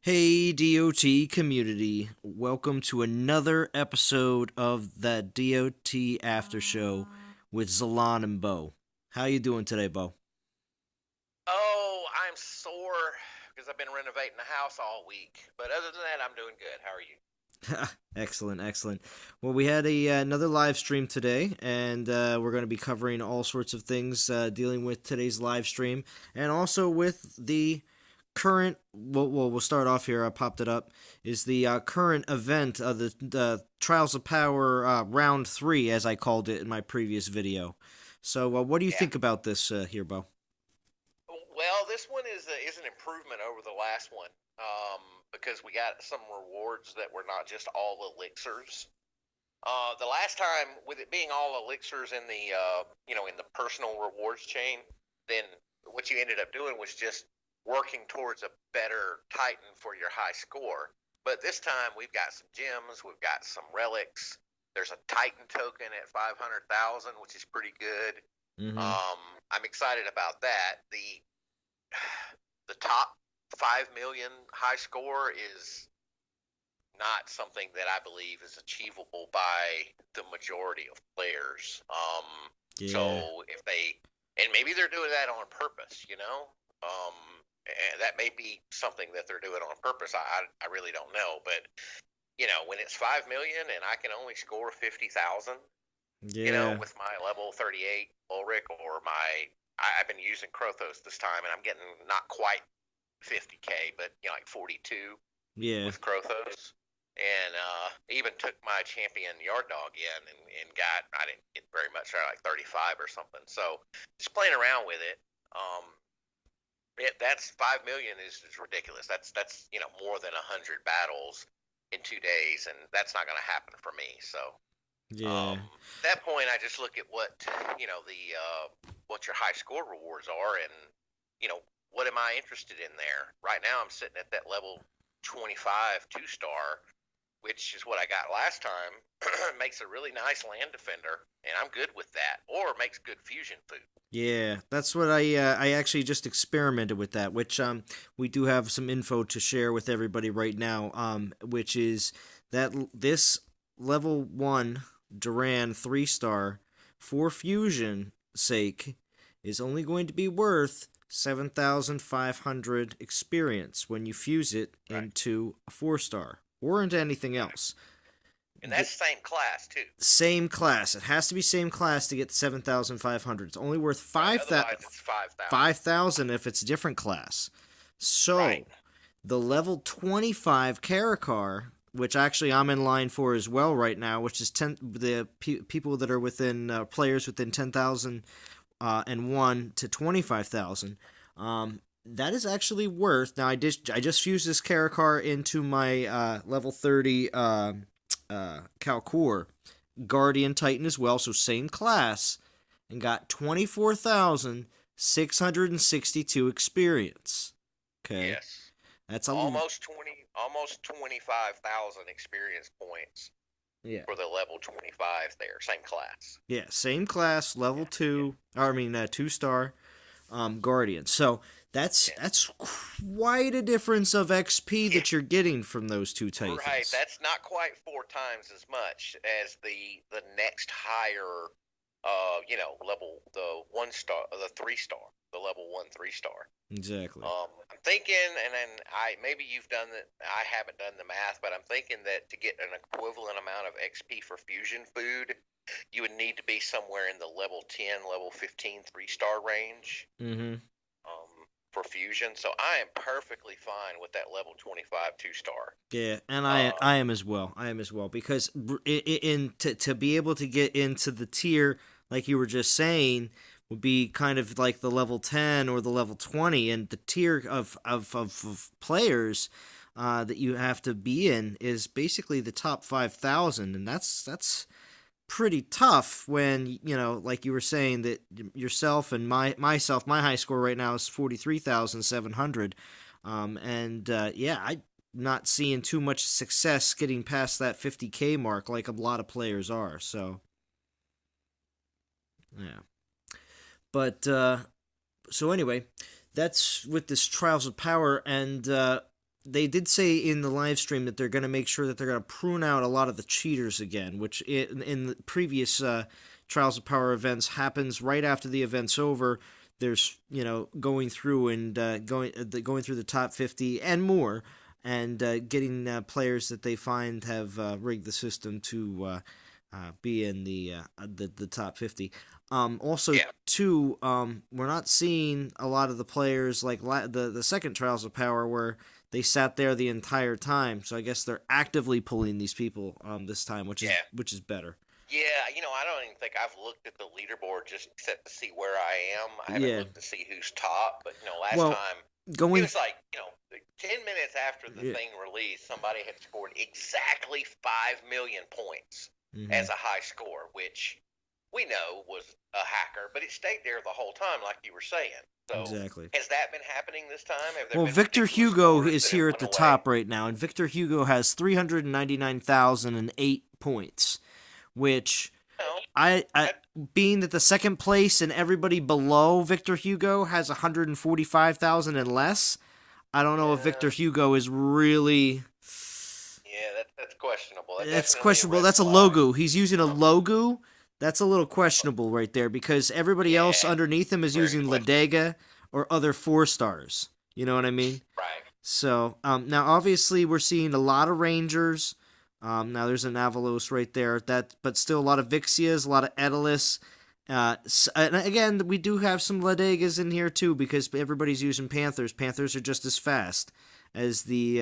Hey, DOT community. Welcome to another episode of the DOT Aftershow with Zalon and Bo. How you doing today, Bo? Oh, I'm sore because I've been renovating the house all week. But other than that, I'm doing good. How are you? Excellent, excellent. Well, we had another live stream today, and we're going to be covering all sorts of things dealing with today's live stream, and also with the current. We'll start off here. I popped it up. Is the current event of the Trials of Power Round 3, as I called it in my previous video. So, what do you Yeah. think about this here, Bo? Well, this one is an improvement over the last one because we got some rewards that were not just all elixirs. The last time, with it being all elixirs in the in the personal rewards chain, then what you ended up doing was just working towards a better Titan for your high score. But this time we've got some gems, we've got some relics. There's a Titan token at 500,000, which is pretty good. Mm-hmm. Um, I'm excited about that. The top 5 million high score is not something that I believe is achievable by the majority of players. Yeah. So if they, and maybe they're doing that on purpose, and that may be something that they're doing on purpose. I really don't know, but when it's 5 million and I can only score 50,000, Yeah. with my level 38 Ulrich or I've been using Krothos this time, and I'm getting not quite 50k, but like 42 Yeah. with Krothos, and even took my champion Yard Dog in and I didn't get very much, like 35 or something. So just playing around with it. That's 5 million is ridiculous. That's more than 100 battles in 2 days, and that's not going to happen for me. So Yeah. at that point, I just look at what the what your high score rewards are, and what am I interested in there. Right now, I'm sitting at that level 25 2-star, which is what I got last time. Makes a really nice land defender, and I'm good with that. Or makes good fusion food. Yeah, that's what I actually just experimented with that, which we do have some info to share with everybody right now, which is that this level 1 Duran 3-star for fusion sake is only going to be worth 7,500 experience when you fuse it Right. into a 4-star or into anything Right. else. And that's the same class too. Same class. It has to be same class to get 7,500. It's only worth Right. Otherwise, it's 5,000. 5,000 if it's a different class. Right. So, the level 25 Karakar, which actually I'm in line for as well right now, which is people that are within players within 10,000 and 1 to 25,000. That is actually worth. Now I just fused this Karakar into my level 30 Kalkur Guardian Titan as well, so same class, and got 24,662 experience. Okay, Yes. that's a Almost 25,000 experience points yeah, for the level 25 there. Same class. yeah, same class, level Yeah. Yeah. 2. Or I mean, 2-star Guardian. So Yeah. that's quite a difference of XP Yeah. that you're getting from those two Right. Titans. That's not quite 4 times as much as the next higher level, the 1-star, the 3-star, the level 1 3-star. Exactly. I'm thinking, and then maybe you've done it. I haven't done the math, but I'm thinking that to get an equivalent amount of XP for fusion food, you would need to be somewhere in the level 10, level 15 3-star range Mm-hmm. for fusion. So I am perfectly fine with that level 25 2-star. Yeah, and I Um, I am as well. I am as well because to be able to get into the tier like you were just saying would be kind of like the level 10 or the level 20, and the tier of players that you have to be in is basically the top 5,000, and that's pretty tough when like you were saying that yourself and my high score right now is 43,700, and yeah, I'm not seeing too much success getting past that 50k mark like a lot of players are. So yeah, but so anyway, that's with this Trials of Power, and they did say in the live stream that they're going to make sure that they're going to prune out a lot of the cheaters again, which in the previous Trials of Power events happens right after the event's over. There's going through and going through the top 50 and more, and getting players that they find have rigged the system to be in the top 50. Also, Yeah. too, we're not seeing a lot of the players like the second Trials of Power where they sat there the entire time. So I guess they're actively pulling these people this time, which is better. Yeah, I don't even think I've looked at the leaderboard just except to see where I am. I haven't looked to see who's top, but last time it was like 10 minutes after the thing released, somebody had scored exactly 5 million points as a high score, which we know was a hacker, but it stayed there the whole time, like you were saying. So, exactly. Has that been happening this time? Well, Victor Hugo is here at the top right now, and Victor Hugo has 399,008 points, which I being that the second place and everybody below Victor Hugo has 145,000 and less, I don't know if Victor Hugo is really. Yeah, that's questionable. That's questionable. That's a logo. He's using a logo. That's a little questionable right there because everybody else underneath him is using Ladega or other 4-stars. You know what I mean? Right. So now, obviously, we're seeing a lot of Rangers. Now there's an Avalos right there. But still a lot of Vixias, a lot of Edelus. And again, we do have some Ladegas in here too because everybody's using Panthers. Panthers are just as fast as the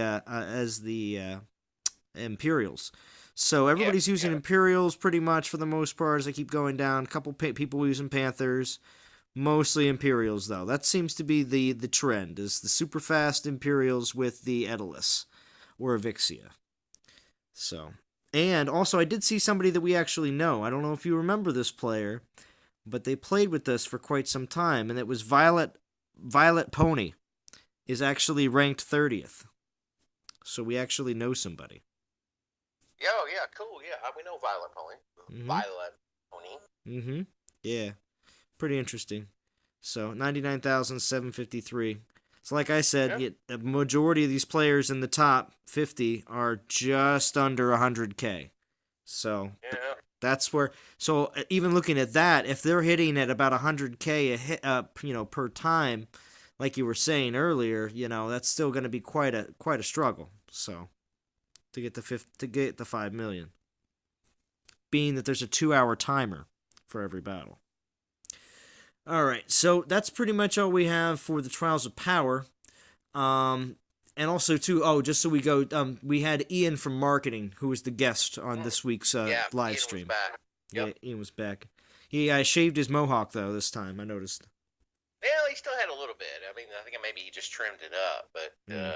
Imperials. So everybody's using Imperials pretty much for the most part as I keep going down. A couple people using Panthers. Mostly Imperials, though. That seems to be the trend, is the super fast Imperials with the Edelus or Vixia. So, and also I did see somebody that we actually know. I don't know if you remember this player, but they played with us for quite some time, and it was Violet Pony is actually ranked 30th. So we actually know somebody. Oh, yeah, cool. Yeah, we know Violet Pony. Mm-hmm. Violet Pony. Mm-hmm. Yeah. Pretty interesting. So 99,753. So like I said, the majority of these players in the top 50 are just under 100K. So that's where. So even looking at that, if they're hitting at about 100K a hit, per time, like you were saying earlier, that's still going to be quite a struggle. So to get the 5 million, being that there's a 2-hour timer for every battle. All right, so that's pretty much all we have for the Trials of Power. And also, too, just so we go, we had Ian from marketing, who was the guest on this week's live stream. Ian was back. Yep. Yeah, Ian was back. He shaved his mohawk, though, this time, I noticed. Well, he still had a little bit. I mean, I think maybe he just trimmed it up. But, I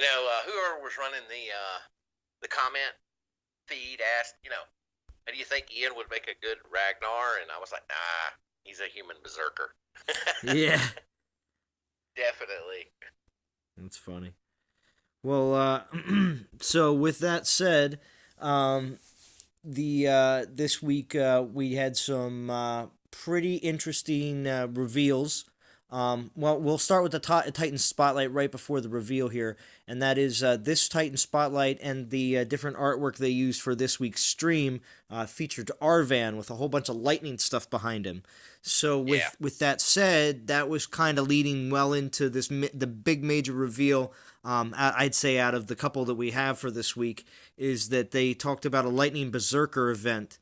know whoever was running the comment feed asked, how do you think Ian would make a good Ragnar? And I was like, nah. He's a human berserker. Yeah. Definitely. That's funny. Well, so with that said, this week we had some pretty interesting reveals. Well, we'll start with the Titan Spotlight right before the reveal here, and that is this Titan Spotlight and the different artwork they used for this week's stream featured Arvan with a whole bunch of lightning stuff behind him. So with that said, that was kind of leading well into the big major reveal. I'd say out of the couple that we have for this week is that they talked about a Lightning Berserker event,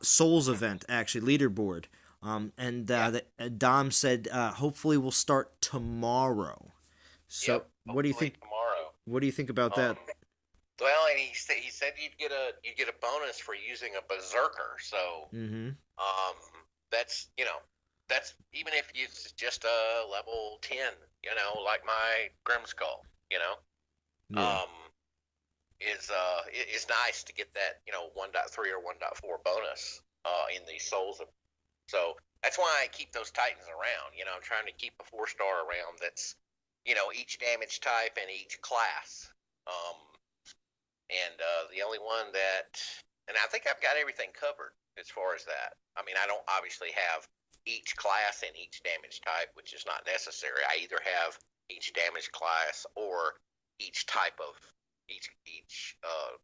Souls event actually, leaderboard. Dom said, hopefully we'll start tomorrow. So what do you think? Tomorrow. What do you think about that? Well, and he said you'd get a bonus for using a berserker. So, that's even if it's just a level 10, like my Grimskull, is nice to get that 1.3 or 1.4 bonus in these souls. So that's why I keep those Titans around. I'm trying to keep a 4-star around that's, each damage type and each class. And the only one and I think I've got everything covered as far as that. I mean, I don't obviously have each class and each damage type, which is not necessary. I either have each damage class or each type of each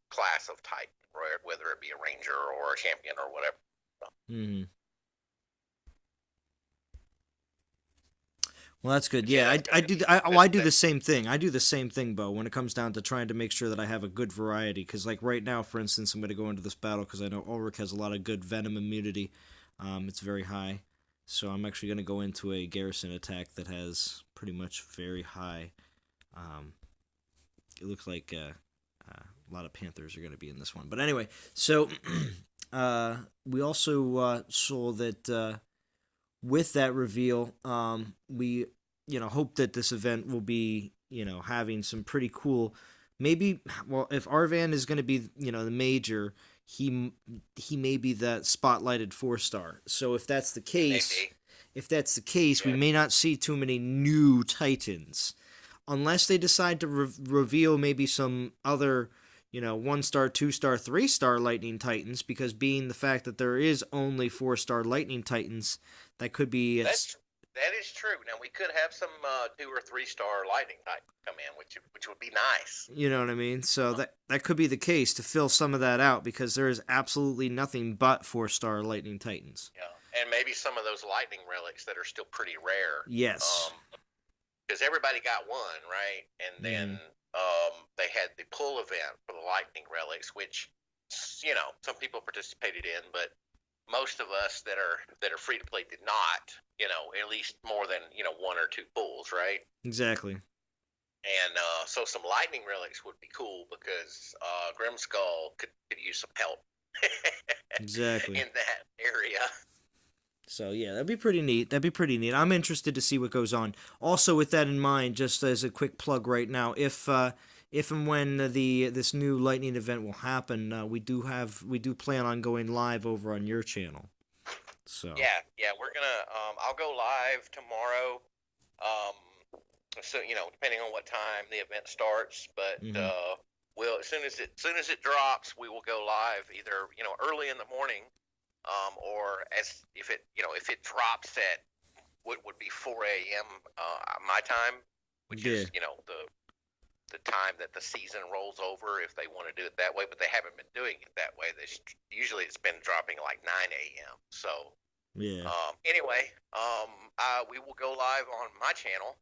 class of Titan, right? Whether it be a Ranger or a Champion or whatever. Hmm. Well, that's good. Yeah, Yeah, that's I gonna do. be I do the same thing. I do the same thing, Bo, when it comes down to trying to make sure that I have a good variety. Because, like, right now, for instance, I'm going to go into this battle because I know Ulrich has a lot of good venom immunity. It's very high. So I'm actually going to go into a garrison attack that has pretty much very high. Um, it looks like a lot of Panthers are going to be in this one. But anyway, so we also saw that with that reveal, we hope that this event will be having some pretty cool. Maybe, well, if Arvan is going to be the major, he may be that spotlighted 4-star. So maybe. if that's the case, we Yeah. may not see too many new Titans, unless they decide to reveal maybe some other 1-star, 2-star, 3-star Lightning Titans, because being the fact that there is only 4-star Lightning Titans, that could be That is true. Now we could have some 2 or 3-star Lightning Titan come in, which would be nice. you know what I mean. So that could be the case to fill some of that out, because there is absolutely nothing but 4-star Lightning Titans. Yeah, and maybe some of those Lightning relics that are still pretty rare. Yes. Because everybody got one, right? And then they had the pull event for the Lightning relics, which some people participated in, but most of us that are free to play did not. At least more than 1 or 2 pulls, right? Exactly. And so some Lightning relics would be cool, because Grimskull could use some help. Exactly. In that area. So yeah, that'd be pretty neat. I'm interested to see what goes on. Also, with that in mind, just as a quick plug right now, if and when this new Lightning event will happen, we do plan on going live over on your channel. So yeah, we're gonna. I'll go live tomorrow. So depending on what time the event starts, but we'll as soon as it drops, we will go live either early in the morning, or if it drops at what would be 4 a.m. My time, which is the time that the season rolls over, if they want to do it that way, but they haven't been doing it that way. Usually it's been dropping like 9 a.m. So anyway, we will go live on my channel,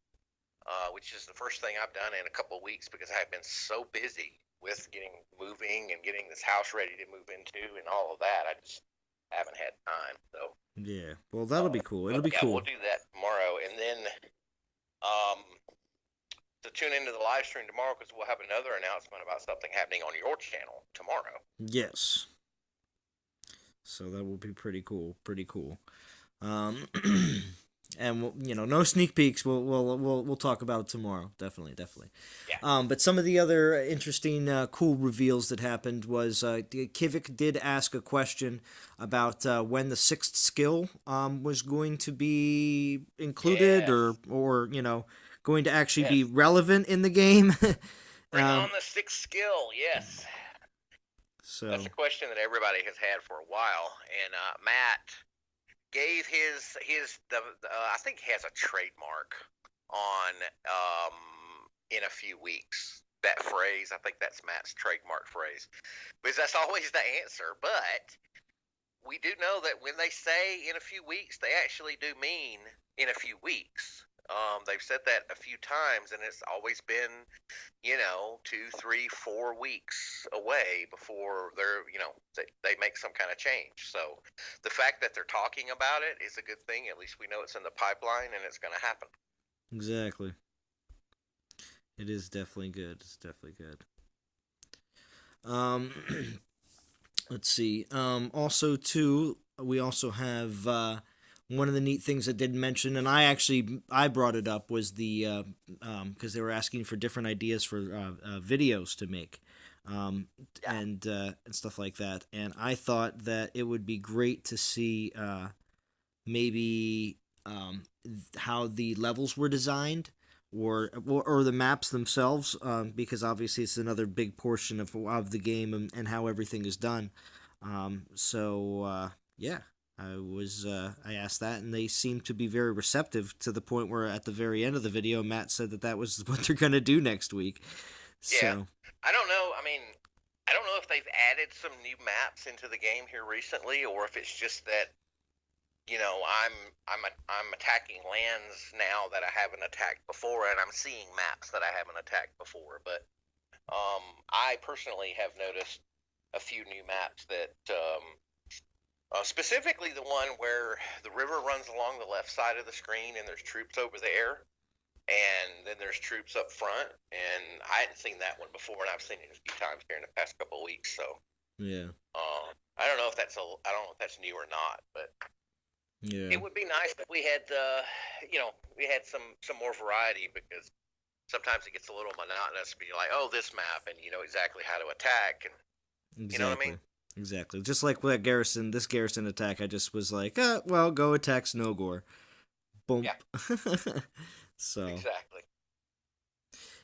which is the first thing I've done in a couple of weeks, because I have been so busy with moving and getting this house ready to move into and all of that. I just haven't had time. So yeah, well, that'll be cool. It'll be cool. We'll do that tomorrow, and then to tune into the live stream tomorrow, because we'll have another announcement about something happening on your channel tomorrow. Yes. So that will be pretty cool. And no sneak peeks. We'll talk about it tomorrow. Definitely. Yeah. But some of the other interesting, cool reveals that happened was Kivik did ask a question about when the 6th skill was going to be included, or going to actually be relevant in the game. Bring on the 6th skill. Yes. So that's a question that everybody has had for a while, and Matt gave his I think he has a trademark on in a few weeks. That phrase, I think that's Matt's trademark phrase, because that's always the answer. But we do know that when they say in a few weeks, they actually do mean in a few weeks. They've said that a few times, and it's always been 2, 3, 4 weeks away before they make some kind of change. So the fact that they're talking about it is a good thing. At least we know it's in the pipeline and it's going to happen. Exactly. It is definitely good. Let's see. Also, too, we also have one of the neat things I did mention, and I brought it up, was the because they were asking for different ideas for videos to make, and stuff like that. And I thought that it would be great to see maybe how the levels were designed, or the maps themselves, because obviously it's another big portion of the game, and how everything is done. Yeah, I asked that, and they seemed to be very receptive, to the point where at the very end of the video, Matt said that was what they're going to do next week. Yeah. So I don't know. I mean, I don't know if they've added some new maps into the game here recently, or if it's just that I'm attacking lands now that I haven't attacked before, and I'm seeing maps that I haven't attacked before. But I personally have noticed a few new maps that specifically the one where the river runs along the left side of the screen and there's troops over there, and then there's troops up front. And I hadn't seen that one before, and I've seen it a few times here in the past couple of weeks. So yeah, I don't know if I don't know if that's new or not, but yeah, it would be nice if we had we had some more variety, because sometimes it gets a little monotonous to be like, oh, this map, and you know exactly how to attack, and you know what I mean. exactly. Exactly. Just like with this garrison attack, I just was like, well, go attack Snowgore. Boom. Yeah, So exactly.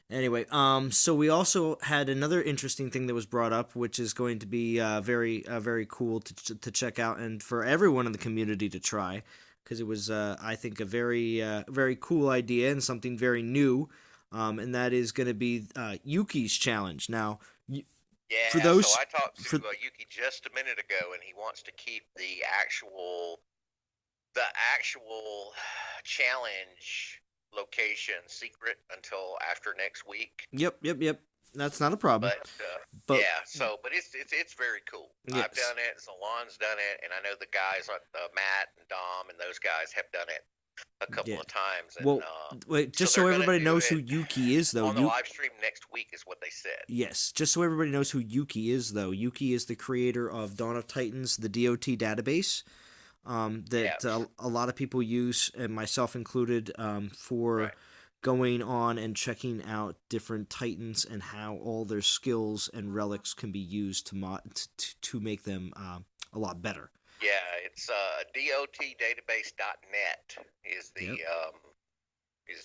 anyway, so we also had another interesting thing that was brought up, which is going to be very cool to check out, and for everyone in the community to try, because it was, I think, a very cool idea and something very new, and that is going to be Yuki's challenge. Now, for Yeah, so those I talked to for Yuki just a minute ago, and he wants to keep the actual challenge location secret until after next week. yep, that's not a problem, But but yeah, but it's very cool. I've yes. done it. Zalon's done it, and I know the guys like Matt and Dom and those guys have done it a couple Yeah. of times, and Well, wait, so just so they're gonna everybody do knows who it Yuki is, though. on the live stream next week, is what they said. Yes, just so everybody knows who Yuki is, though. Yuki is the creator of Dawn of Titans, the DOT database, Yeah, that a lot of people use, and myself included, for right. going on and checking out different Titans and how all their skills and relics can be used to make them a lot better. Yeah, it's dotdatabase.net is Yep.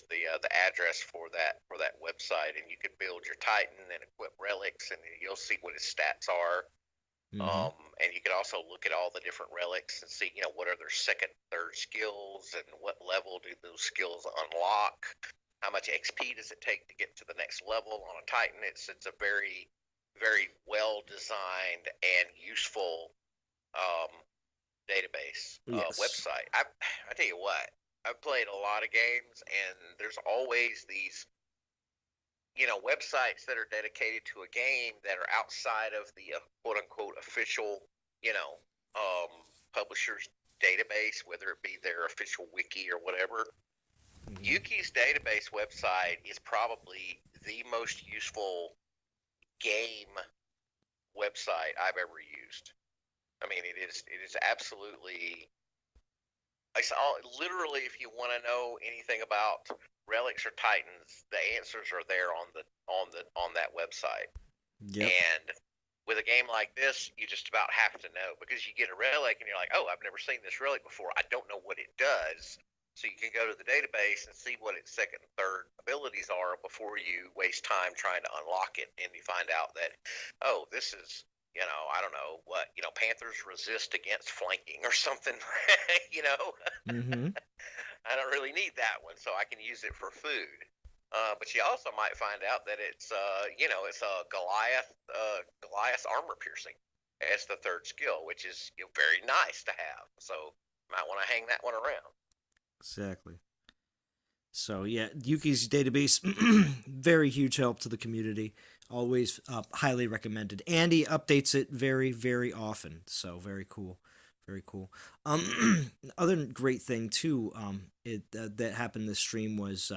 the address for that website, and you can build your Titan and equip relics, and you'll see what his stats are. Mm-hmm. And you can also look at all the different relics and see, what are their second, third skills, and what level do those skills unlock. How much XP does it take to get to the next level on a Titan? It's a very, very well designed and useful um, database Yes. website. I tell you what, I've played a lot of games, and there's always these websites that are dedicated to a game that are outside of the quote unquote official publisher's database, whether it be their official wiki or whatever. Mm-hmm. Yuki's database website is probably the most useful game website I've ever used. I mean, it is absolutely. I saw literally, if you want to know anything about relics or titans, the answers are there on that website. Yep. And with a game like this, you just about have to know, because you get a relic and you're like, oh, I've never seen this relic before. I don't know what it does. So you can go to the database and see what its second and third abilities are before you waste time trying to unlock it. And you find out that, oh, this is, I don't know what, Panthers resist against flanking or something. Mm-hmm. I don't really need that one, so I can use it for food. But you also might find out that it's it's a Goliath armor piercing as the third skill, which is very nice to have. So might want to hang that one around. Exactly. So yeah, Yuki's database, very huge help to the community. Always highly recommended. Andy updates it very often. So very cool, very cool. Other great thing too, that happened this stream was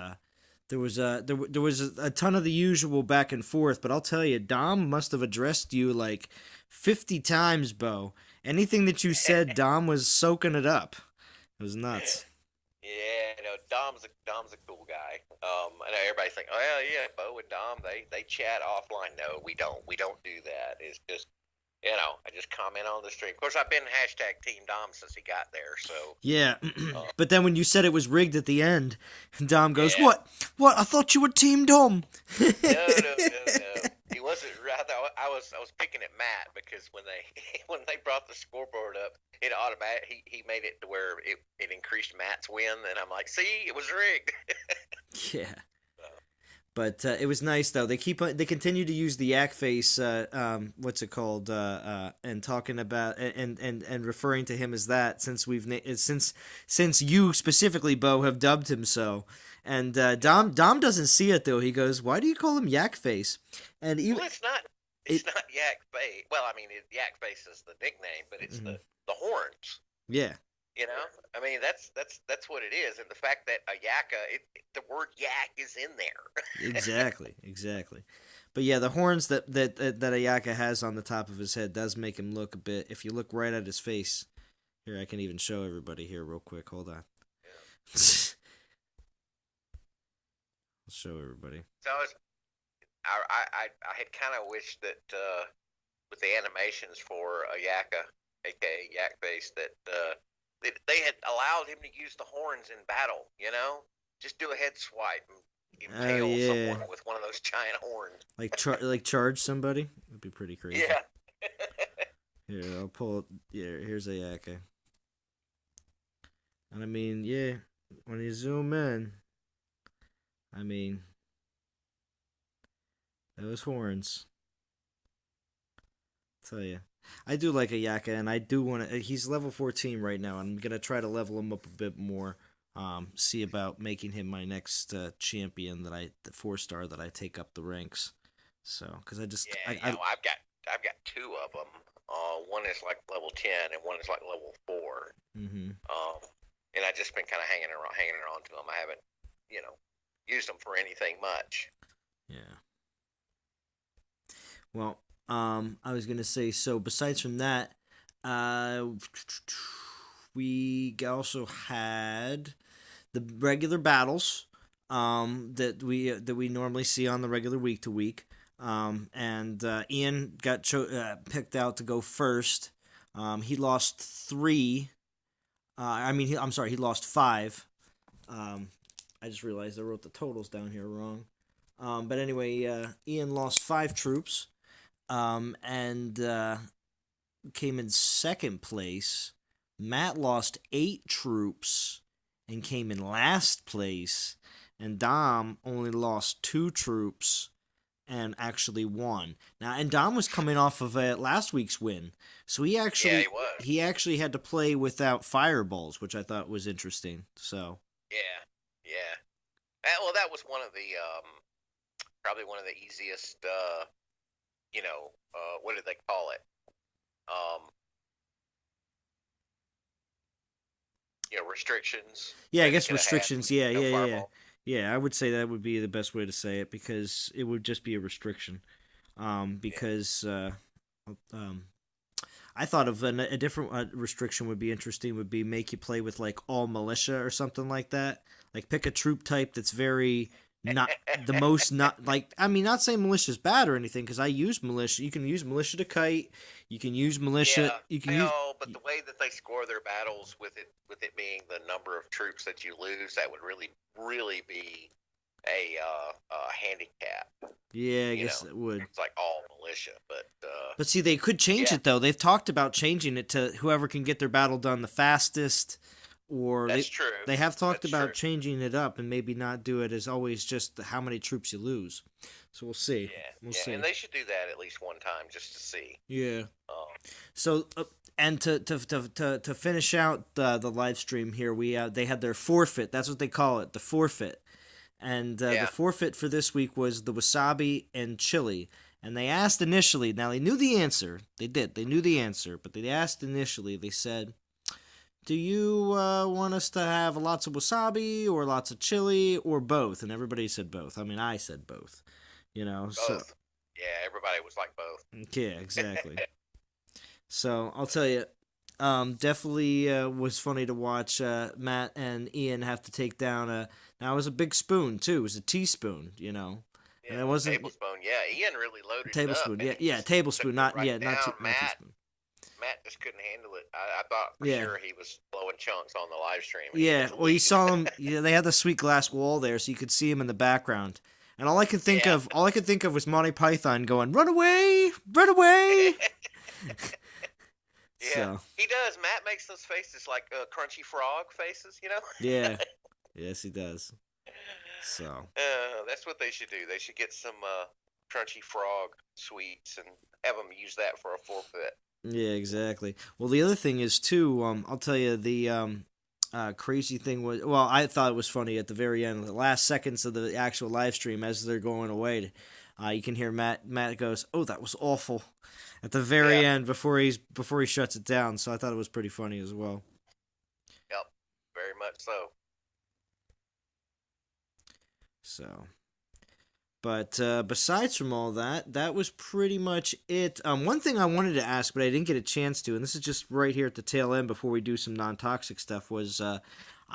there was a ton of the usual back and forth, but I'll tell you, Dom must have addressed you like 50 times, Bo. Anything that you said, Dom was soaking it up. It was nuts. Yeah, Dom's a cool guy. I know everybody think, oh yeah, Bo and Dom they chat offline. No, we don't do that. It's just I just comment on the stream. Of course, I've been hashtag Team Dom since he got there. So Yeah, uh, but then when you said it was rigged at the end, Dom goes, yeah, "What? What? I thought you were Team Dom." no. He wasn't. I was picking at Matt, because when they when they brought the scoreboard up, it automatic he made it to where it increased Matt's win, and I'm like, see, it was rigged. Yeah, But it was nice though. They continue to use the yak face. What's it called? And talking about and referring to him as that since you specifically, Bo, have dubbed him so. And Dom doesn't see it though. He goes, "Why do you call him yak face?" And even Well, it's not. it, It's not Yak Face. Well, I mean, Yak Face is the nickname, but it's mhm. the horns. Yeah, You know, I mean, that's what it is, and the fact that a yakka, the word yak is in there. exactly. But yeah, the horns that Ayaka has on the top of his head does make him look a bit. If you look right at his face, here I can even show everybody here real quick. Hold on. I'll show everybody. So I had kind of wished that with the animations for a yakka, aka yak face, that they had allowed him to use the horns in battle. You know, just do a head swipe and Oh impale yeah, someone with one of those giant horns. like charge somebody. That'd be pretty crazy. Yeah. Here, I'll pull it. Yeah, here's Ayaka. And I mean, yeah, when you zoom in, I mean, those horns. Tell you, I do like Ayaka, and I do want to. He's level 14 right now. I'm gonna try to level him up a bit more. See about making him my next champion the 4-star that I take up the ranks. So, because I just, Yeah, you know, I've got two of them. One is like level 10, and one is like level 4. mm-hmm. And I just been kind of hanging on to them. I haven't, used them for anything much. Yeah. Well, I was gonna say, so besides from that, we also had the regular battles, that we normally see on the regular week to week. And Ian got picked out to go first. He lost 3. I'm sorry, he lost 5. I just realized I wrote the totals down here wrong. But anyway, Ian lost 5 troops, and came in second place. Matt lost 8 troops and came in last place. And Dom only lost 2 troops and actually won. Now, and Dom was coming off of last week's win, so he Yeah, he was. had to play without fireballs, which I thought was interesting. So Yeah. Well, that was one of the probably one of the easiest. What did they call it? Restrictions. yeah, I That he guess could have had restrictions. with no Yeah. fireball. Yeah, I would say that would be the best way to say it, because it would just be a restriction. Yeah. Because um, I thought of a different restriction would be interesting. Would be make you play with like all militia or something like that. Like pick a troop type that's very not the most not like. I mean, not saying militia's bad or anything, because I use militia. You can use militia to kite. You can use militia. Yeah, You can I use. know, but the way that they score their battles with it being the number of troops that you lose, that would really be a handicap. Yeah, I guess it would. It's like all militia, But see, they could change yeah, it though. They've talked about changing it to whoever can get their battle done the fastest, or that's true. they have talked That's about true. changing it up and maybe not do it as always just how many troops you lose. So we'll see. We'll Yeah, see. and they should do that at least one time just to see. Yeah. Um, So and to finish out the live stream here, they had their forfeit. That's what they call it, the forfeit. And the yeah, forfeit for this week was the wasabi and chili. And they asked initially, now they knew the answer. They did. They knew the answer. But they asked initially, they said, do you want us to have lots of wasabi or lots of chili or both? And everybody said both. I mean, I said both. So. both. Yeah, everybody was like both. Yeah, exactly. So I'll tell you, definitely was funny to watch Matt and Ian have to take down a. Now it was a big spoon too. It was a teaspoon, and it Yeah, wasn't tablespoon. Yeah, Ian really loaded it up, tablespoon. and Yeah, he yeah, just took tablespoon. it right Not down. not teaspoon. Matt just couldn't handle it. I thought for Yeah, sure he was blowing chunks on the live stream. And he yeah. was Well, you leaking. saw him. Yeah, they had the sweet glass wall there, so you could see him in the background. And Yeah. all I could think of was Monty Python going, "Run away, run away." Yeah, So he does. Matt makes those faces like crunchy frog faces, yeah, yes, he does. So That's what they should do. They should get some crunchy frog sweets and have them use that for a forfeit. yeah, exactly. Well, the other thing is too. I'll tell you the crazy thing was. Well, I thought it was funny at the very end, the last seconds of the actual live stream as they're going away. You can hear Matt. Matt goes, "Oh, that was awful," at the Yeah. very end before he shuts it down. So I thought it was pretty funny as well. Yep. Very much so. So. But besides from all that, that was pretty much it. One thing I wanted to ask, but I didn't get a chance to, and this is just right here at the tail end before we do some non-toxic stuff, was I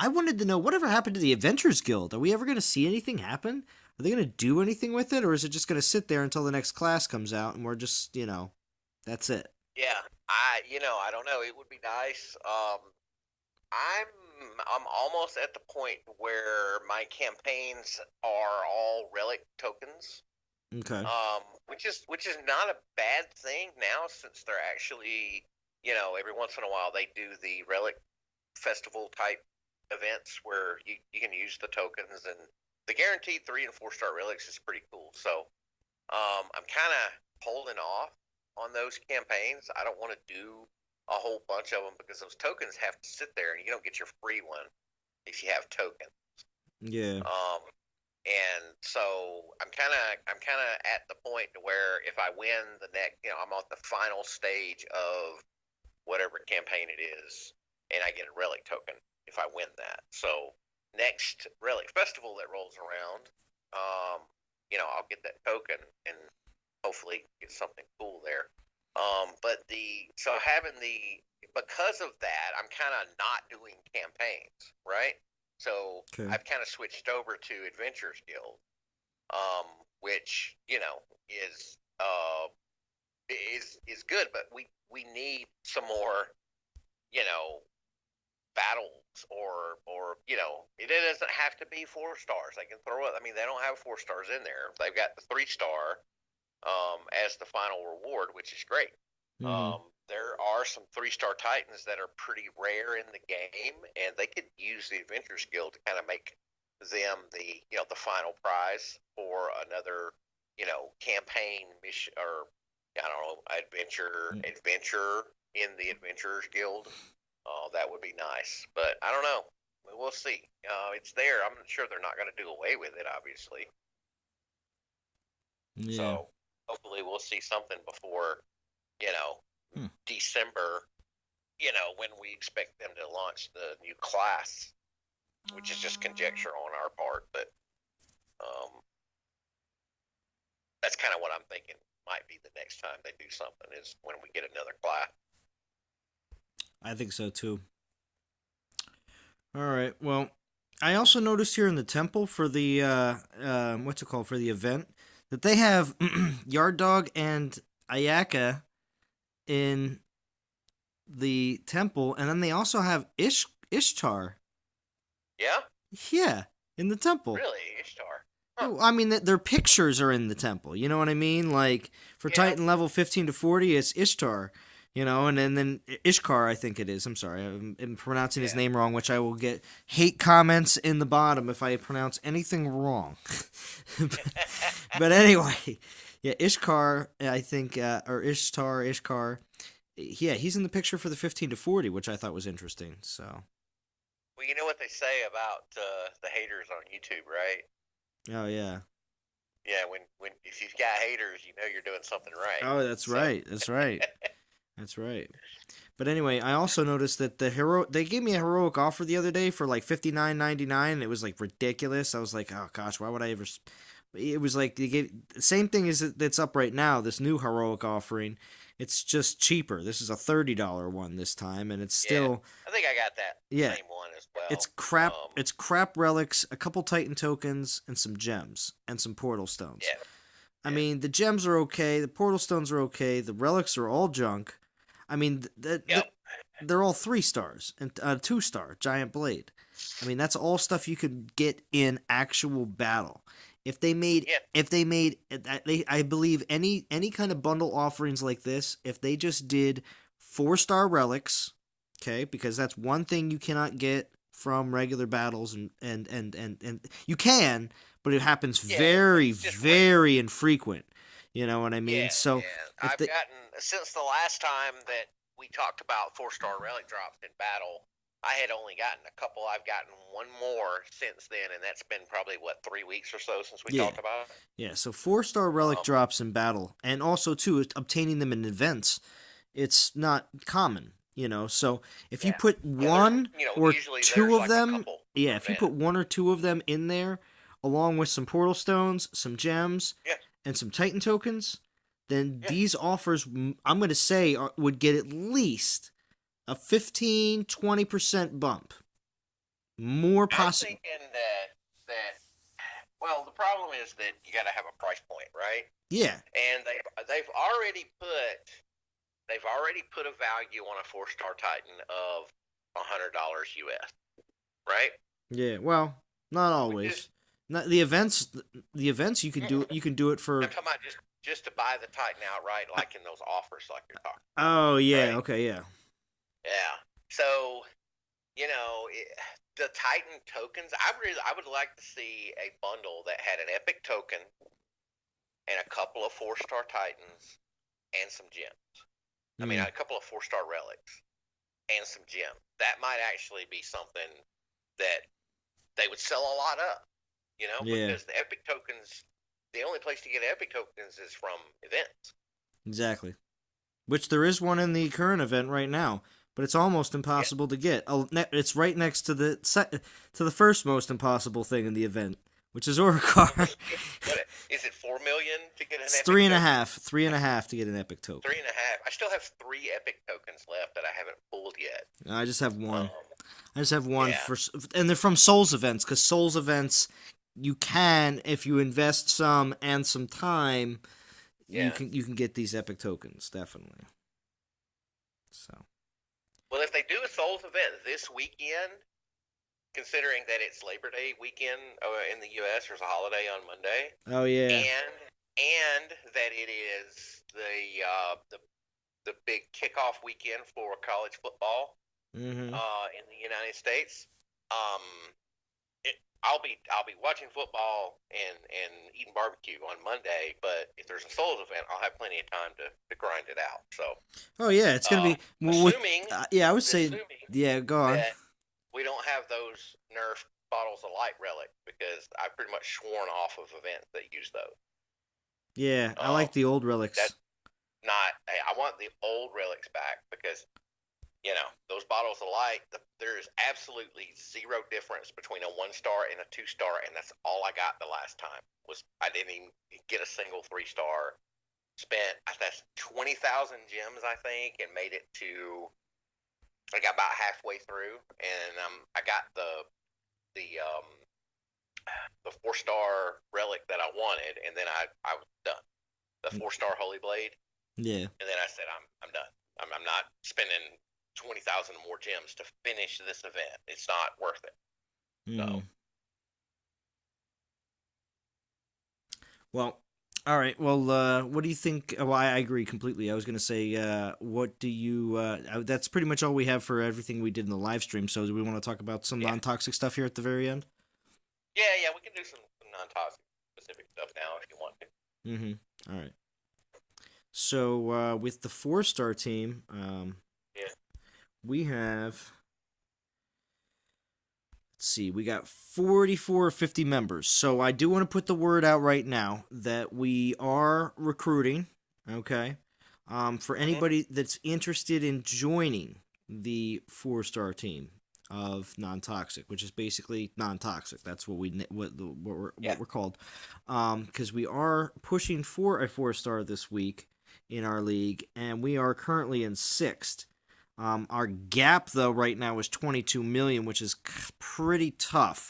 wanted to know whatever happened to the Adventures Guild. Are we ever going to see anything happen? Are they going to do anything with it, or is it just going to sit there until the next class comes out and we're just, that's it? Yeah. I don't know. It would be nice. I'm I'm almost at the point where my campaigns are all relic tokens. Okay. Which is not a bad thing now, since they're actually, every once in a while they do the relic festival type events where you can use the tokens, and the guaranteed 3 and 4 star relics is pretty cool. So I'm kind of holding off on those campaigns. I don't want to do a whole bunch of them because those tokens have to sit there, and you don't get your free one if you have tokens. Yeah. And so I'm kind of at the point where if I win the next, I'm on the final stage of whatever campaign it is, and I get a relic token if I win that. So next relic festival that rolls around, I'll get that token and hopefully get something cool there. Because of that, I'm kind of not doing campaigns, right? So Okay. I've kind of switched over to Adventures Guild, which is good, but we need some more, you know, battles or it doesn't have to be 4 stars. They can throw it. I mean, they don't have 4 stars in there. They've got the 3 star as the final reward, which is great. Mm-hmm. There are some 3 star titans that are pretty rare in the game, and they could use the Adventure Guild to kind of make them the final prize for another campaign mission, or I don't know, adventure in the Adventurers Guild. That would be nice, but I don't know. We'll see. It's there. I'm sure they're not going to do away with it, obviously. Yeah. So hopefully we'll see something before December, when we expect them to launch the new class, which is just conjecture on our part, but that's kind of what I'm thinking might be the next time they do something, is when we get another class. I think so too. All right. Well, I also noticed here in the temple for the what's it called, for the event, that they have Yard Dog and Ayaka in the temple, and then they also have Ishtar. Yeah? Yeah, in the temple. Really? Ishtar? Huh. I mean, their pictures are in the temple. You know what I mean? Like for Titan level 15 to 40, it's Ishtar. And then Ishkar, I think it is. I'm sorry, I'm pronouncing his name wrong, which I will get hate comments in the bottom if I pronounce anything wrong. but anyway, yeah, Ishkar, I think, or Ishkar. Yeah, he's in the picture for the 15 to 40, which I thought was interesting. So. Well, you know what they say about the haters on YouTube, right? Oh yeah. Yeah, when if you've got haters, you're doing something right. Oh, that's right. That's right. That's right. But anyway, I also noticed that they gave me a heroic offer the other day for like $59.99, and it was like ridiculous. I was like, oh gosh, why would I ever? It was like they gave the same thing as that's up right now. This new heroic offering, it's just cheaper. This is a $30 one this time, and it's still. I think I got that same one as well. It's crap. It's crap relics, a couple Titan tokens, and some gems and some portal stones. Yeah. I mean, the gems are okay. The portal stones are okay. The relics are all junk. I mean, they're all 3 stars and 2-star giant blade. I mean, that's all stuff you could get in actual battle. If they made, I believe any kind of bundle offerings like this, if they just did 4-star relics, okay, because that's one thing you cannot get from regular battles, and you can, but it happens Yeah, very, it's just rare. very infrequent. You know what I mean? Yeah, So yeah. if I've the gotten since the last time that we talked about 4-star relic drops in battle. I had only gotten a couple. I've gotten one more since then, and that's been probably what 3 weeks or so since we yeah, talked about it. yeah. So 4-star relic Um, drops in battle, and also too obtaining them in events. It's not common, you know. So if you yeah, put yeah. There's one or usually two there's of like a them, couple yeah, per if you event. put one or two of them in there, along with some portal stones, some gems, Yeah, and some Titan tokens, then yeah. these offers, I'm going to say, would get at least a 15-20% bump. More I'm possible. thinking that well, the problem is that you got to have a price point, right? Yeah, And they've already put a value on a 4-star Titan of $100 US, right? yeah. Well, not Which is always. Not the events. The events you can do. You can do it I'm for. talking about just to buy the Titan outright, like in those offers, like you're talking about, Oh yeah. right? Okay. Yeah. Yeah. So the Titan tokens, I would like to see a bundle that had an epic token and a couple of 4-star Titans and some gems. I mean, Mm, a couple of 4-star relics and some gems. That might actually be something that they would sell a lot of, yeah. because the epic tokens, the only place to get epic tokens is from events. Exactly. Which there is one in the current event right now, but it's almost Yeah. impossible to get. It's right next to the first most impossible thing in the event, which is Orocar. What is it? 4 million to get an It's epic token? 3.5 to get an epic token. 3.5. I still have 3 epic tokens left that I haven't pulled yet. I just have one. Um, I just have one yeah, and they're from Souls events, because Souls events, you can, if you invest some and some time, you yeah. can get these epic tokens, definitely. So Well, if they do a Souls event this weekend, considering that it's Labor Day weekend in the U.S., there's a holiday on Monday, oh yeah. and that it is the big kickoff weekend for college football Mm-hmm. in the United States. Um, I'll be watching football and eating barbecue on Monday, but if there's a Souls event, I'll have plenty of time to grind it out. So, Oh yeah, it's gonna uh, be well, with assuming yeah. I would say assuming yeah. Go on. that we don't have those Nerf bottles of light relic, because I've pretty much sworn off of events that use those. Yeah, I Um, like the old relics. that's not. I want the old relics back, because those bottles of light. There is absolutely zero difference between a 1-star and a 2-star, and that's all I got the last time. I didn't even get a single 3-star. Spent that's 20,000 gems, I think, and made it to. I got about halfway through, and I got the 4-star relic that I wanted, and then I was done. The 4-star Holy Blade, Yeah. and then I said I'm done. I'm not spending 20,000 more gems to finish this event. It's not worth it. Mm. So Well, all right. Well, what do you think? Well, I agree completely. I was gonna say, what do you? That's pretty much all we have for everything we did in the live stream. So, do we want to talk about some yeah, non-toxic stuff here at the very end? yeah. We can do some non-toxic specific stuff now if you want to. Mm-hmm. All right. So, with the 4-star team, Yeah. we have. Let's see, we got 44 or 50 members. So I do want to put the word out right now that we are recruiting, okay? For Mm-hmm. anybody that's interested in joining the 4-star team of non-toxic, which is basically non-toxic. That's what we're called. Because we are pushing for a 4-star this week in our league, and we are currently in 6th. Our gap, though, right now is 22 million, which is pretty tough.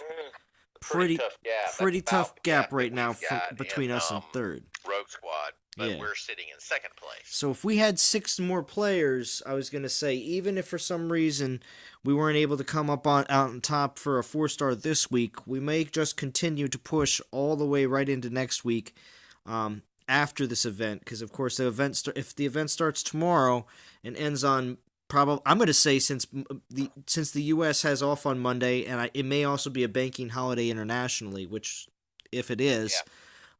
Pretty Pretty tough gap. That's pretty about tough the gap gap right that now we've got between in us and third. Rogue Squad, but Yeah. we're sitting in second place. So if we had 6 more players, I was gonna say, even if for some reason we weren't able to come up out on top for a 4-star this week, we may just continue to push all the way right into next week. After this event, because of course if the event starts tomorrow and ends on Probably, I'm going to say since the U.S. has off on Monday, and it may also be a banking holiday internationally, which if it is,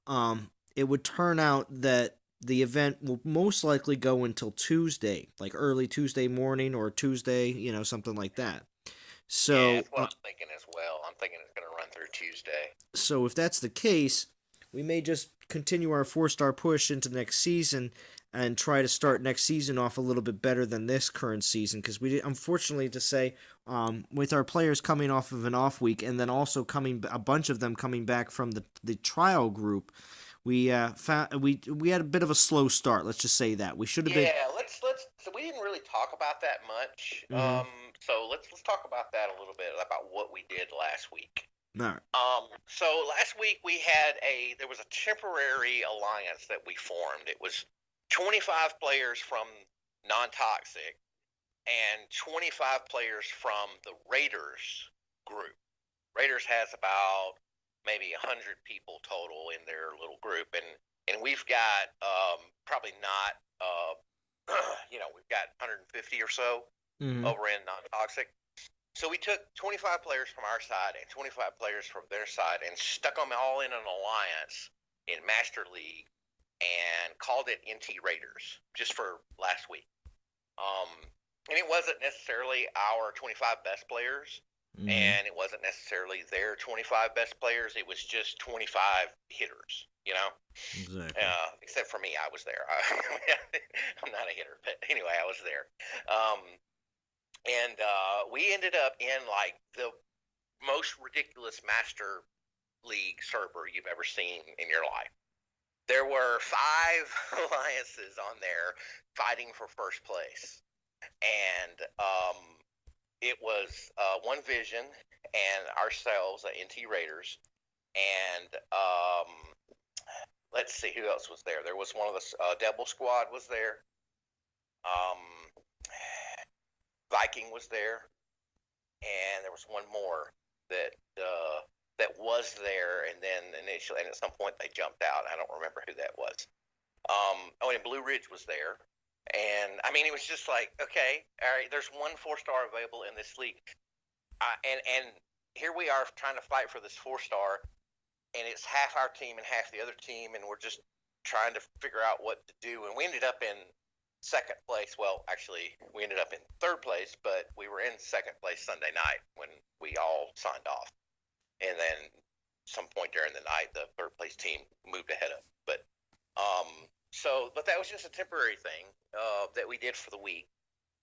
Yeah. it would turn out that the event will most likely go until Tuesday, like early Tuesday morning or Tuesday, something like that. Yeah, So, that's what I'm thinking as well. I'm thinking it's going to run through Tuesday. so if that's the case, we may just continue our 4-star push into next season and try to start next season off a little bit better than this current season, because unfortunately to say, with our players coming off of an off week and then also coming a bunch of them coming back from the trial group, we found we had a bit of a slow start. Let's just say that we should have been. Yeah, let's. So we didn't really talk about that much. Mm-hmm. So let's talk about that a little bit about what we did last week. All right. So last week there was a temporary alliance that we formed. It was 25 players from non-toxic and 25 players from the Raiders group. Raiders has about maybe 100 people total in their little group, and we've got probably not we've got 150 or so Mm-hmm. over in non-toxic. So we took 25 players from our side and 25 players from their side and stuck them all in an alliance in Master League and called it NT Raiders just for last week. Um, and it wasn't necessarily our 25 best players, Mm-hmm. and it wasn't necessarily their 25 best players. It was just 25 hitters, Exactly. Except for me, I was there. I'm not a hitter, but anyway, I was there. And we ended up in like the most ridiculous Master League server you've ever seen in your life. There were 5 alliances on there fighting for first place, and it was One Vision and ourselves, NT Raiders, and let's see who else was there. There was one of the Devil Squad was there. Um, Viking was there, and there was one more that was there, and then initially, and at some point they jumped out. I don't remember who that was. And Blue Ridge was there, and I mean, it was just like, okay, all right, there's one 4-star available in this league, and here we are trying to fight for this 4-star, and it's half our team and half the other team, and we're just trying to figure out what to do, and we ended up in second place. Well, actually, we ended up in third place, but we were in second place Sunday night when we all signed off. And then some point during the night, the third place team moved ahead of. But that was just a temporary thing that we did for the week.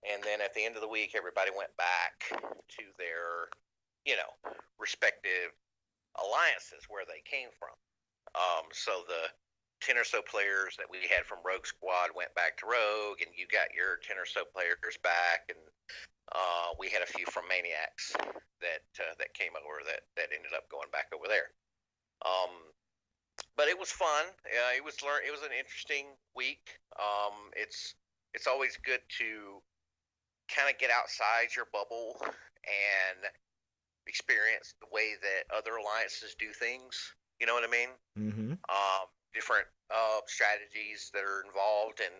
And then at the end of the week, everybody went back to their, respective alliances where they came from. So the 10 or so players that we had from Rogue Squad went back to Rogue, and you got your 10 or so players back, and we had a few from Maniacs that came over that ended up going back over there. But it was fun. It was an interesting week. It's always good to kind of get outside your bubble and experience the way that other alliances do things. You know what I mean? Mm-hmm. Different strategies that are involved, and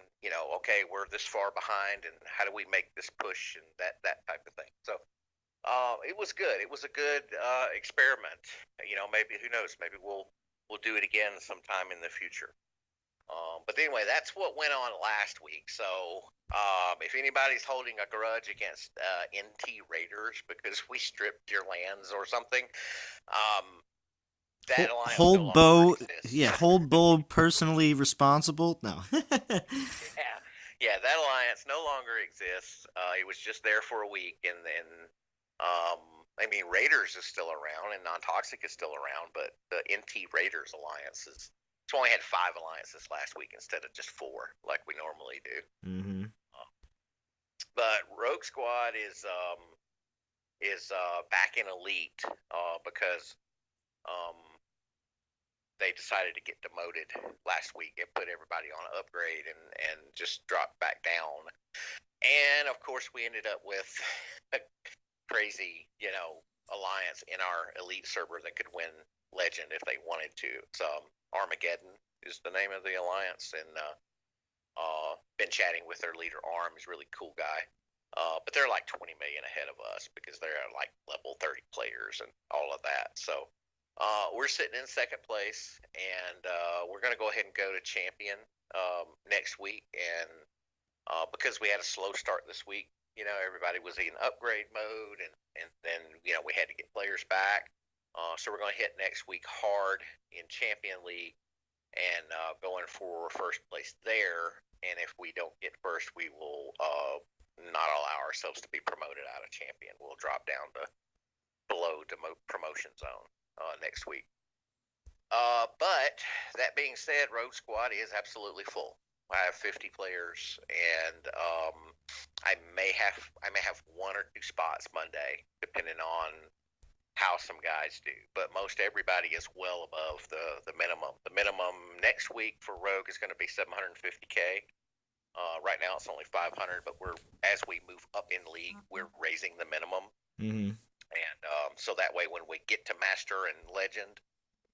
okay, we're this far behind, and how do we make this push, and that type of thing. So it was good. It was a good experiment. Maybe, who knows? Maybe we'll do it again sometime in the future. But anyway, that's what went on last week. So if anybody's holding a grudge against NT Raiders because we stripped your lands or something, that alliance no Hold longer Bo, exists. yeah, hold Bo personally responsible. No. Yeah, that alliance no longer exists. It was just there for a week, and then Raiders is still around, and Non-Toxic is still around, but the NT Raiders alliance is. So we only had 5 alliances last week instead of just 4, like we normally do. Mm-hmm. But Rogue Squad is back in Elite because they decided to get demoted last week and put everybody on an upgrade and just dropped back down. And of course, we ended up with a crazy, alliance in our Elite server that could win Legend if they wanted to. So Armageddon is the name of the alliance, and been chatting with their leader Arm. He's a really cool guy. But they're like 20 million ahead of us because they're at like level 30 players and all of that. So we're sitting in second place, and we're going to go ahead and go to champion next week. And because we had a slow start this week, everybody was in upgrade mode, and then we had to get players back. So we're going to hit next week hard in Champion League and going for first place there. And if we don't get first, we will not allow ourselves to be promoted out of champion. We'll drop down to below promotion zone next week. But that being said, Rogue Squad is absolutely full. I have 50 players, and I may have one or two spots Monday, depending on how some guys do. But most everybody is well above the minimum. The minimum next week for Rogue is going to be 750K. Right now it's only 500, but as we move up in league, we're raising the minimum. Mm-hmm. And so that way, when we get to Master and Legend,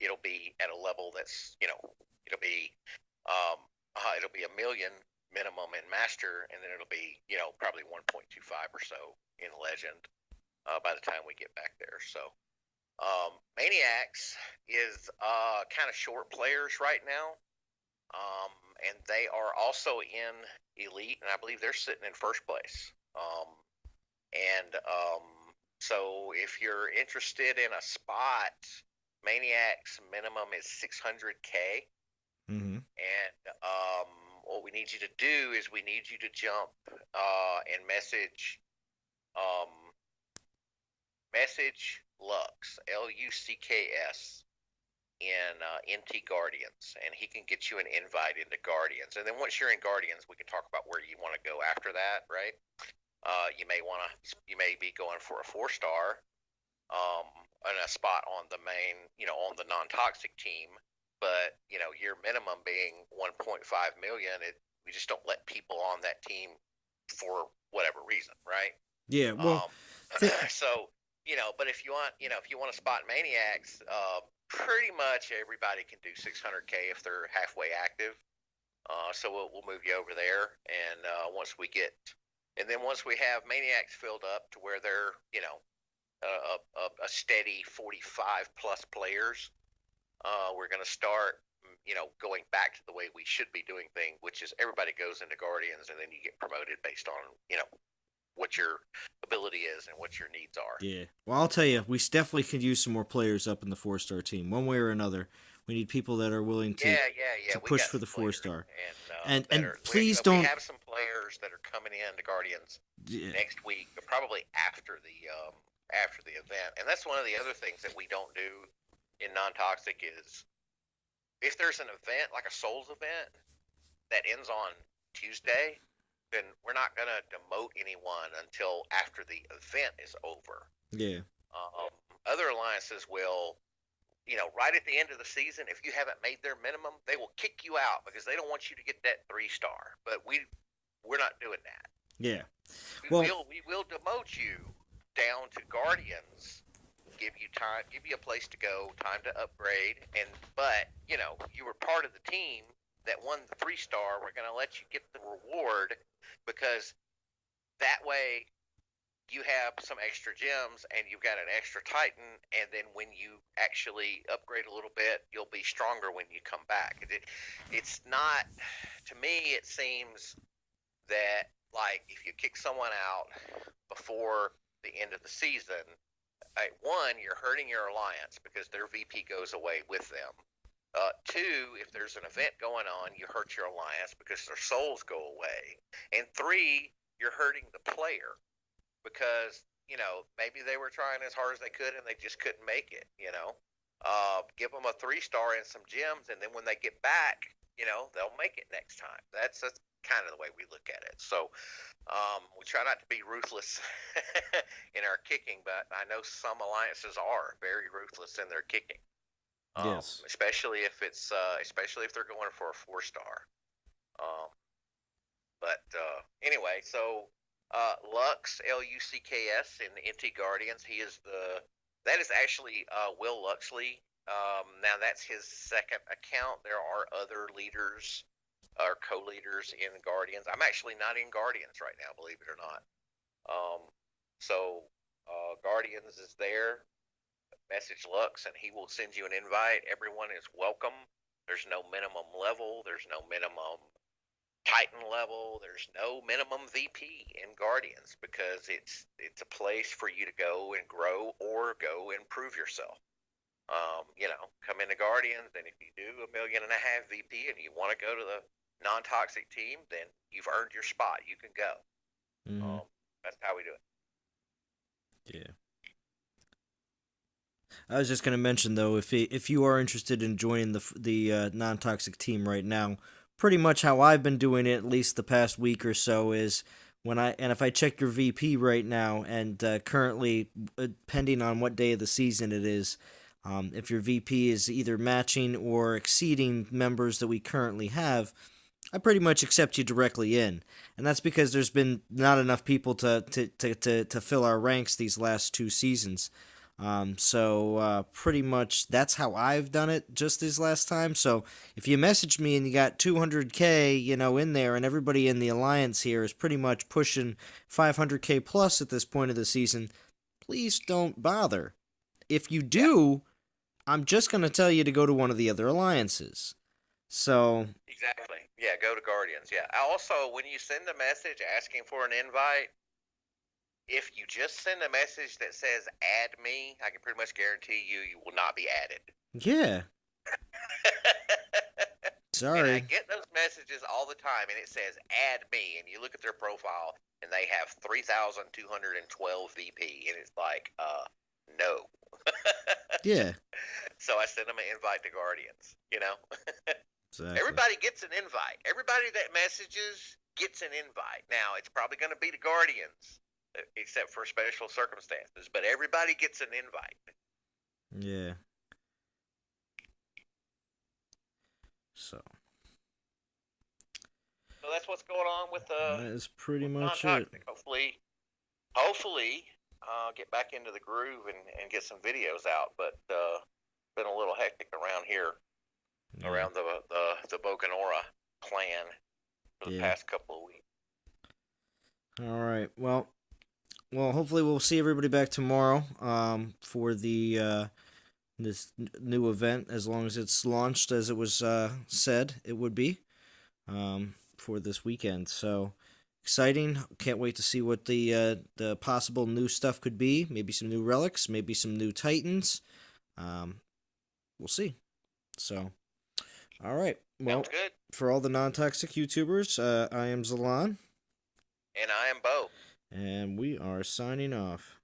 it'll be at a level that's it'll be a million minimum in Master, and then it'll be probably 1.25 or so in Legend by the time we get back there. So Maniacs is kind of short players right now. And they are also in Elite, and I believe they're sitting in first place. So if you're interested in a spot, Maniac's minimum is 600K. Mm-hmm. And what we need you to do is we need you to jump and message Lux, Lucks, in NT Guardians, and he can get you an invite into Guardians. And then once you're in Guardians, we can talk about where you want to go after that, right? You may be going for a 4-star, and a spot on the main, on the non-toxic team, but your minimum being 1.5 million, we just don't let people on that team for whatever reason, right? Yeah. Well. So but if you want to spot Maniacs, pretty much everybody can do 600K if they're halfway active. So we'll move you over there, and once we have Maniacs filled up to where they're a steady 45 plus players, we're going to start going back to the way we should be doing things, which is everybody goes into Guardians, and then you get promoted based on what your ability is and what your needs are. Yeah. Well, I'll tell you, we definitely could use some more players up in the 4-star team, one way or another. We need people that are willing to push for the 4-star. And please don't. We have some players that are coming in to Guardians next week, but probably after the event. And that's one of the other things that we don't do in non-toxic is if there's an event like a Souls event that ends on Tuesday, then we're not going to demote anyone until after the event is over. Yeah. Other alliances will, right at the end of the season, if you haven't made their minimum, they will kick you out because they don't want you to get that 3-star. But we're not doing that. Yeah. We will demote you down to Guardians, give you time, give you a place to go, time to upgrade, but you were part of the team that won the 3-star. We're going to let you get the reward because that way you have some extra gems and you've got an extra Titan, and then when you actually upgrade a little bit, you'll be stronger when you come back. It's not, to me, it seems that like if you kick someone out before the end of the season, one, you're hurting your alliance because their VP goes away with them. Two, if there's an event going on, you hurt your alliance because their souls go away. And three, you're hurting the player because, maybe they were trying as hard as they could and they just couldn't make it, Give them a 3-star and some gems, and then when they get back, they'll make it next time. That's kind of the way we look at it. So we try not to be ruthless in our kicking, but I know some alliances are very ruthless in their kicking. Yes. Especially if they're going for a 4-star. Anyway, so Lux, Lucks in NT Guardians, that is actually Will Luxley. Now that's his second account. There are other leaders or co-leaders in Guardians. I'm actually not in Guardians right now, believe it or not. Um, so Guardians is there. Message Lux, and he will send you an invite. Everyone is welcome. There's no minimum level. There's no minimum Titan level. There's no minimum VP in Guardians because it's a place for you to go and grow or go and prove yourself. Come into Guardians, and if you do $1.5 million VP and you want to go to the non-toxic team, then you've earned your spot. You can go. Mm-hmm. That's how we do it. Yeah. I was just gonna mention though, if you are interested in joining the non toxic team right now, pretty much how I've been doing it, at least the past week or so, is if I check your VP right now, and currently, depending on what day of the season it is, if your VP is either matching or exceeding members that we currently have, I pretty much accept you directly in, and that's because there's been not enough people to fill our ranks these last 2 seasons. So pretty much that's how I've done it just this last time. So if you message me and you got 200K, in there, and everybody in the alliance here is pretty much pushing 500K plus at this point of the season, please don't bother. If you do, I'm just gonna tell you to go to one of the other alliances. So Exactly. Yeah, go to Guardians. Yeah. Also, when you send a message asking for an invite, if you just send a message that says add me, I can pretty much guarantee you will not be added. yeah, And I sorry. get those messages all the time, and it says add me, and you look at their profile, and they have 3,212 VP, and it's like, no. Yeah, So I send them an invite to Guardians, exactly. Everybody gets an invite. Everybody that messages gets an invite. Now, it's probably going to be the Guardians, except for special circumstances, but everybody gets an invite. Yeah. So that's what's going on with that is pretty much it. non-toxic. Hopefully, get back into the groove and get some videos out. But been a little hectic around here, around the Bocanora clan for the past couple of weeks. All right. Well, hopefully we'll see everybody back tomorrow. For the this new event, as long as it's launched as it was said it would be. For this weekend. So exciting! Can't wait to see what the possible new stuff could be. Maybe some new relics. Maybe some new titans. We'll see. So, all right. Well, sounds good. For all the non-toxic YouTubers, I am Zalon. And I am Bo. And we are signing off.